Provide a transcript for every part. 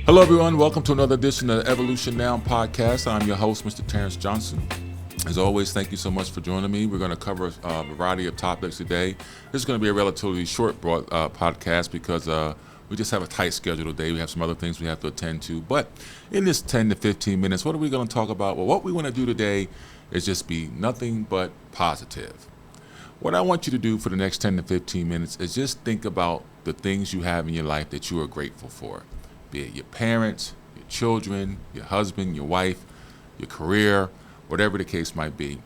Hello, everyone. Welcome to another edition of the Evolution Now podcast. I'm your host, Mr. Terrance Johnson. As always, thank you so much for joining me. We're going to cover a variety of topics today. This is going to be a relatively short podcast because we just have a tight schedule today. We have some other things we have to attend to. But in this 10 to 15 minutes, what are we going to talk about? Well, what we want to do today is just be nothing but positive. What I want you to do for the next 10 to 15 minutes is just think about the things you have in your life that you are grateful for. Be it your parents, your children, your husband, your wife, your career, whatever the case might be.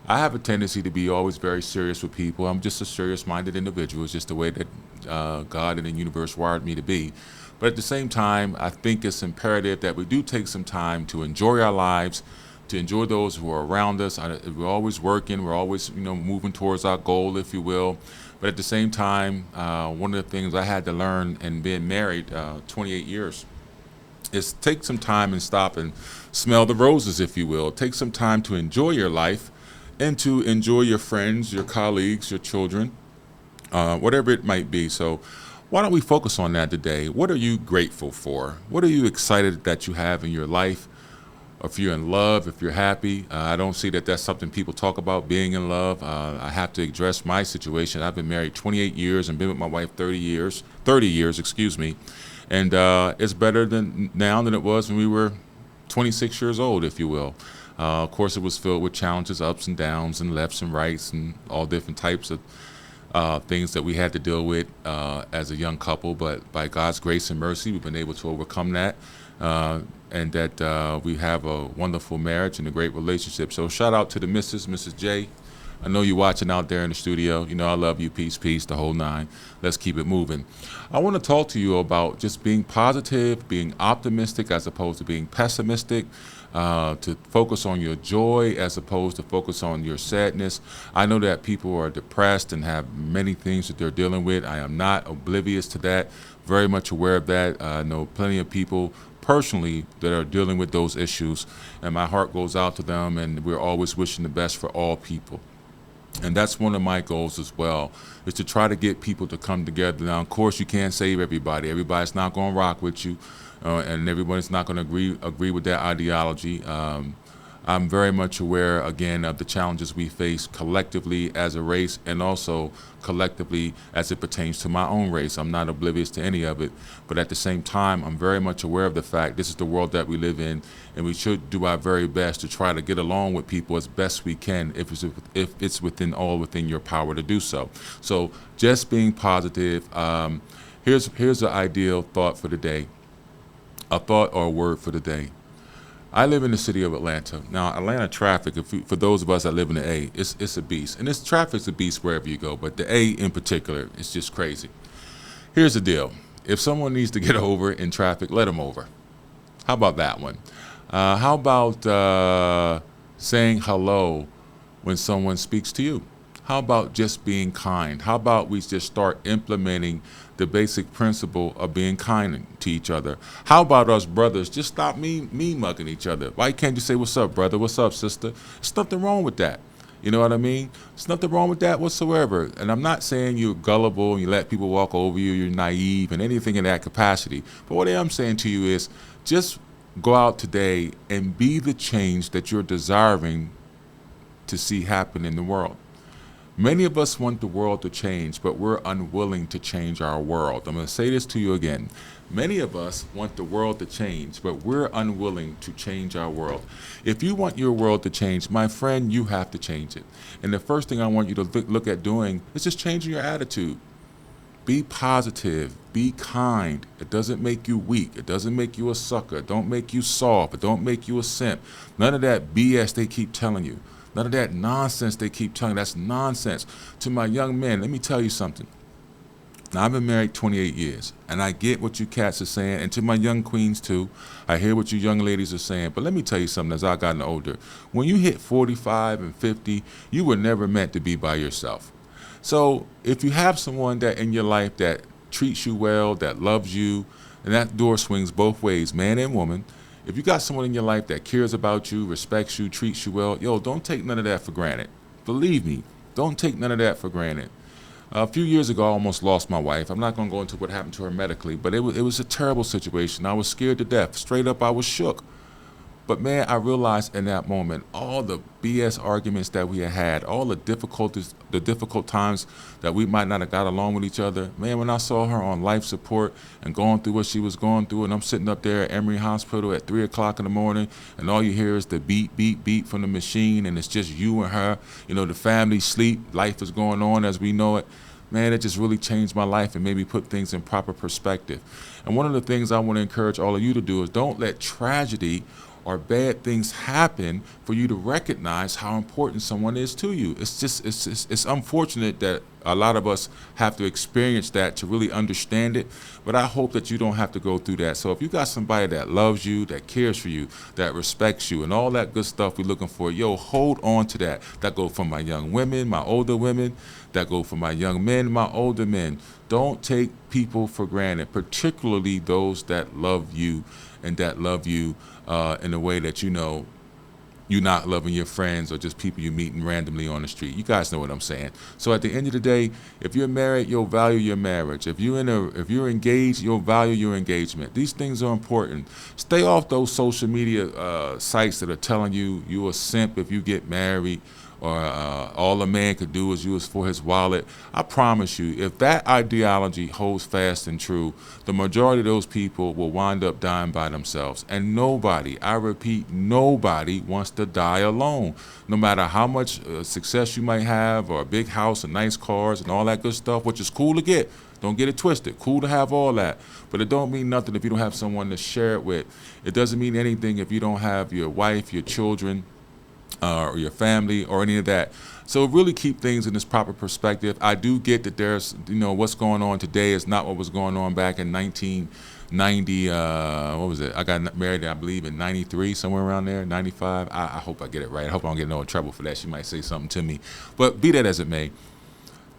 I have a tendency to be always very serious with people. I'm just a serious-minded individual. It's just the way that God and the universe wired me to be. But at the same time, I think it's imperative that we do take some time to enjoy our lives, to enjoy those who are around us. We're always working. We're always, moving towards our goal, if you will. But at the same time, one of the things I had to learn in being married 28 years is take some time and stop and smell the roses, if you will. Take some time to enjoy your life and to enjoy your friends, your colleagues, your children, whatever it might be. So why don't we focus on that today? What are you grateful for? What are you excited that you have in your life? If you're in love, if you're happy, I don't see that that's something people talk about, being in love. I have to address my situation. I've been married 28 years and been with my wife 30 years, and it's better now than it was when we were 26 years old, if you will. Of course, it was filled with challenges, ups and downs, and lefts and rights, and all different types of things that we had to deal with as a young couple. But by God's grace and mercy, we've been able to overcome that. And that we have a wonderful marriage and a great relationship. So shout out to the Mrs. J. I know you're watching out there in the studio. You know I love you. Peace, the whole nine. Let's keep it moving. I want to talk to you about just being positive, being optimistic as opposed to being pessimistic, to focus on your joy as opposed to focus on your sadness. I know that people are depressed and have many things that they're dealing with. I am not oblivious to that. Very much aware of that. I know plenty of people personally that are dealing with those issues, and my heart goes out to them, and we're always wishing the best for all people. And that's one of my goals as well, is to try to get people to come together. Now, of course, you can't save everybody. Everybody's not going to rock with you, and everybody's not going to agree with that ideology. I'm very much aware, again, of the challenges we face collectively as a race and also collectively as it pertains to my own race. I'm not oblivious to any of it, but at the same time, I'm very much aware of the fact this is the world that we live in, and we should do our very best to try to get along with people as best we can if it's within your power to do so. So just being positive. Here's an ideal thought for the day, a thought or a word for the day. I live in the city of Atlanta. Now, Atlanta traffic, for those of us that live in the A, it's a beast. And this traffic's a beast wherever you go, but the A in particular, it's just crazy. Here's the deal. If someone needs to get over in traffic, let them over. How about that one? How about saying hello when someone speaks to you? How about just being kind? How about we just start implementing the basic principle of being kind to each other? How about us brothers just stop me mugging each other? Why can't you say, what's up, brother? What's up, sister? There's nothing wrong with that. You know what I mean? There's nothing wrong with that whatsoever. And I'm not saying you're gullible and you let people walk over you, you're naive and anything in that capacity. But what I am saying to you is just go out today and be the change that you're desiring to see happen in the world. Many of us want the world to change, but we're unwilling to change our world. I'm going to say this to you again. Many of us want the world to change, but we're unwilling to change our world. If you want your world to change, my friend, you have to change it. And the first thing I want you to look at doing is just changing your attitude. Be positive. Be kind. It doesn't make you weak. It doesn't make you a sucker. It don't make you soft. It don't make you a simp. None of that BS they keep telling you. None of that nonsense they keep telling you. That's nonsense. To my young men, let me tell you something. Now, I've been married 28 years, and I get what you cats are saying, and to my young queens, too. I hear what you young ladies are saying, but let me tell you something as I've gotten older. When you hit 45 and 50, you were never meant to be by yourself. So if you have someone that in your life that treats you well, that loves you, and that door swings both ways, man and woman. If you got someone in your life that cares about you, respects you, treats you well, don't take none of that for granted. Believe me, don't take none of that for granted. A few years ago, I almost lost my wife. I'm not going to go into what happened to her medically, but it was a terrible situation. I was scared to death. Straight up, I was shook. But man, I realized in that moment all the BS arguments that we had, all the difficulties, the difficult times that we might not have got along with each other. Man, when I saw her on life support and going through what she was going through, and I'm sitting up there at Emory Hospital at 3 o'clock in the morning, and all you hear is the beat, beat, beat from the machine, and it's just you and her. You know, the family sleep, life is going on as we know it. Man, it just really changed my life and made me put things in proper perspective. And one of the things I want to encourage all of you to do is don't let tragedy or bad things happen for you to recognize how important someone is to you. It's unfortunate that a lot of us have to experience that to really understand it, but I hope that you don't have to go through that. So if you got somebody that loves you, that cares for you, that respects you, and all that good stuff we're looking for, yo, hold on to that. That go for my young women, my older women, that go for my young men, my older men. Don't take people for granted, particularly those that love you and that love you in a way that you know you're not loving your friends or just people you're meeting randomly on the street. You guys know what I'm saying. So at the end of the day, if you're married, you'll value your marriage. If you're engaged, you'll value your engagement. These things are important. Stay off those social media sites that are telling you you're a simp if you get married, or all a man could do is use for his wallet. I promise you, if that ideology holds fast and true, the majority of those people will wind up dying by themselves. And nobody, I repeat, nobody wants to die alone. No matter how much success you might have, or a big house and nice cars and all that good stuff, which is cool to get. Don't get it twisted. Cool to have all that. But it don't mean nothing if you don't have someone to share it with. It doesn't mean anything if you don't have your wife, your children, or your family, or any of that. So really keep things in this proper perspective. I do get that there's, what's going on today is not what was going on back in 1990. What was it? I got married, I believe, in 93, somewhere around there, 95. I hope I get it right. I hope I don't get no trouble for that. She might say something to me. But be that as it may,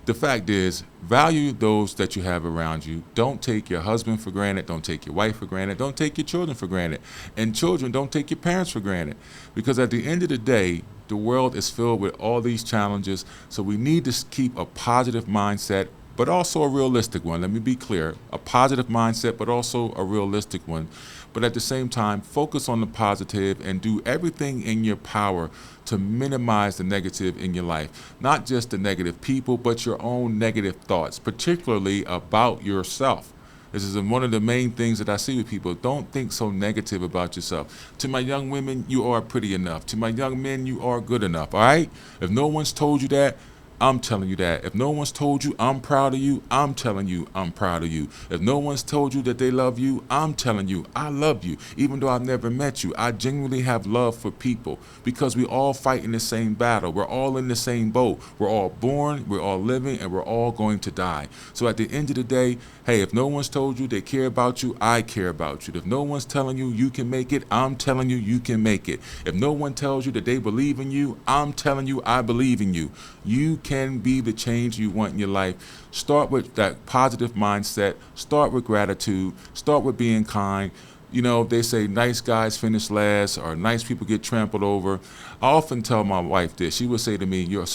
the fact is, value those that you have around you. Don't take your husband for granted. Don't take your wife for granted. Don't take your children for granted. And children, don't take your parents for granted. Because at the end of the day, the world is filled with all these challenges. So we need to keep a positive mindset, but also a realistic one. Let me be clear. A positive mindset, but also a realistic one. But at the same time, focus on the positive and do everything in your power to minimize the negative in your life. Not just the negative people, but your own negative thoughts, particularly about yourself. This is one of the main things that I see with people. Don't think so negative about yourself. To my young women, you are pretty enough. To my young men, you are good enough, all right? If no one's told you that, I'm telling you that. If no one's told you I'm proud of you, I'm telling you I'm proud of you. If no one's told you that they love you, I'm telling you I love you. Even though I've never met you, I genuinely have love for people because we all fight in the same battle. We're all in the same boat. We're all born, we're all living, and we're all going to die. So at the end of the day, hey, if no one's told you they care about you, I care about you. If no one's telling you you can make it, I'm telling you you can make it. If no one tells you that they believe in you, I'm telling you I believe in you. You can be the change you want in your life. Start with that positive mindset. Start with gratitude. Start with being kind. They say nice guys finish last, or nice people get trampled over. I often tell my wife this. She would say to me, you're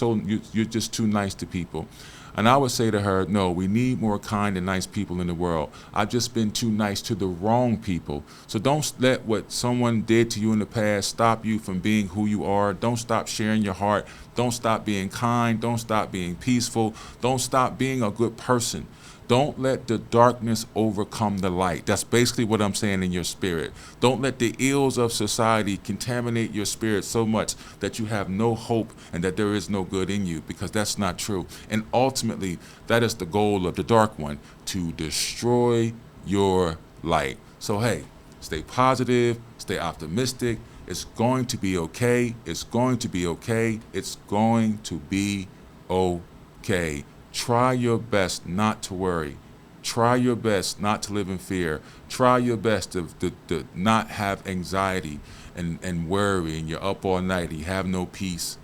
just too nice to people. And I would say to her, no, we need more kind and nice people in the world. I've just been too nice to the wrong people. So don't let what someone did to you in the past stop you from being who you are. Don't stop sharing your heart. Don't stop being kind. Don't stop being peaceful. Don't stop being a good person. Don't let the darkness overcome the light. That's basically what I'm saying in your spirit. Don't let the ills of society contaminate your spirit so much that you have no hope and that there is no good in you, because that's not true. And ultimately, that is the goal of the dark one, to destroy your light. So hey, stay positive, stay optimistic. It's going to be okay. It's going to be okay. It's going to be okay. Try your best not to worry. Try your best not to live in fear. Try your best to not have anxiety and worry, and you're up all night and you have no peace.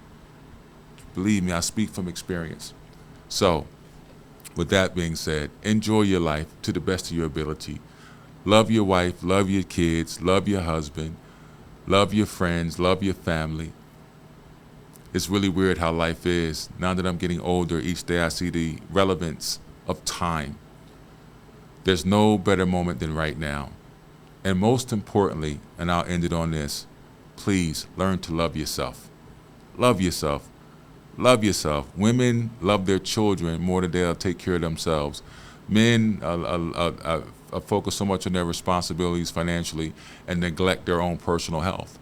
Believe me, I speak from experience. So, with that being said, enjoy your life to the best of your ability. Love your wife, love your kids, love your husband, love your friends, love your family. It's really weird how life is. Now that I'm getting older, each day I see the relevance of time. There's no better moment than right now. And most importantly, and I'll end it on this, please learn to love yourself. Love yourself. Love yourself. Women love their children more than they'll take care of themselves. Men focus so much on their responsibilities financially and neglect their own personal health.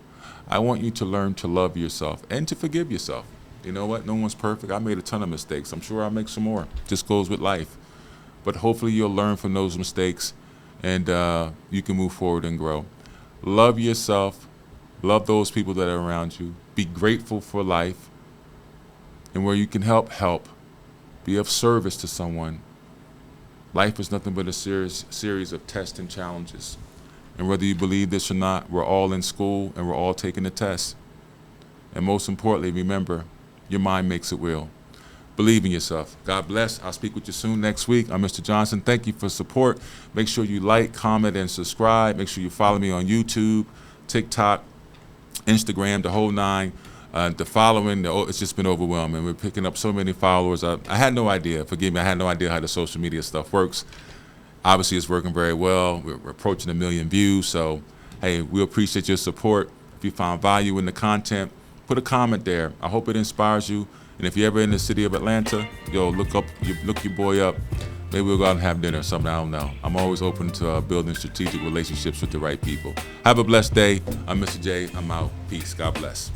I want you to learn to love yourself and to forgive yourself. You know what? No one's perfect. I made a ton of mistakes. I'm sure I'll make some more. Just goes with life. But hopefully you'll learn from those mistakes and you can move forward and grow. Love yourself. Love those people that are around you. Be grateful for life. And where you can help. Be of service to someone. Life is nothing but a series of tests and challenges. And whether you believe this or not, we're all in school and we're all taking the test. And most importantly, remember, your mind makes it real. Believe in yourself. God bless. I'll speak with you soon next week. I'm Mr. Johnson. Thank you for support. Make sure you like, comment, and subscribe. Make sure you follow me on YouTube, TikTok, Instagram, the whole nine. The following, it's just been overwhelming. We're picking up so many followers. I had no idea. Forgive me. I had no idea how the social media stuff works. Obviously, it's working very well. We're approaching 1 million views. So, hey, we appreciate your support. If you found value in the content, put a comment there. I hope it inspires you. And if you're ever in the city of Atlanta, look your boy up. Maybe we'll go out and have dinner or something. I don't know. I'm always open to building strategic relationships with the right people. Have a blessed day. I'm Mr. J. I'm out. Peace. God bless.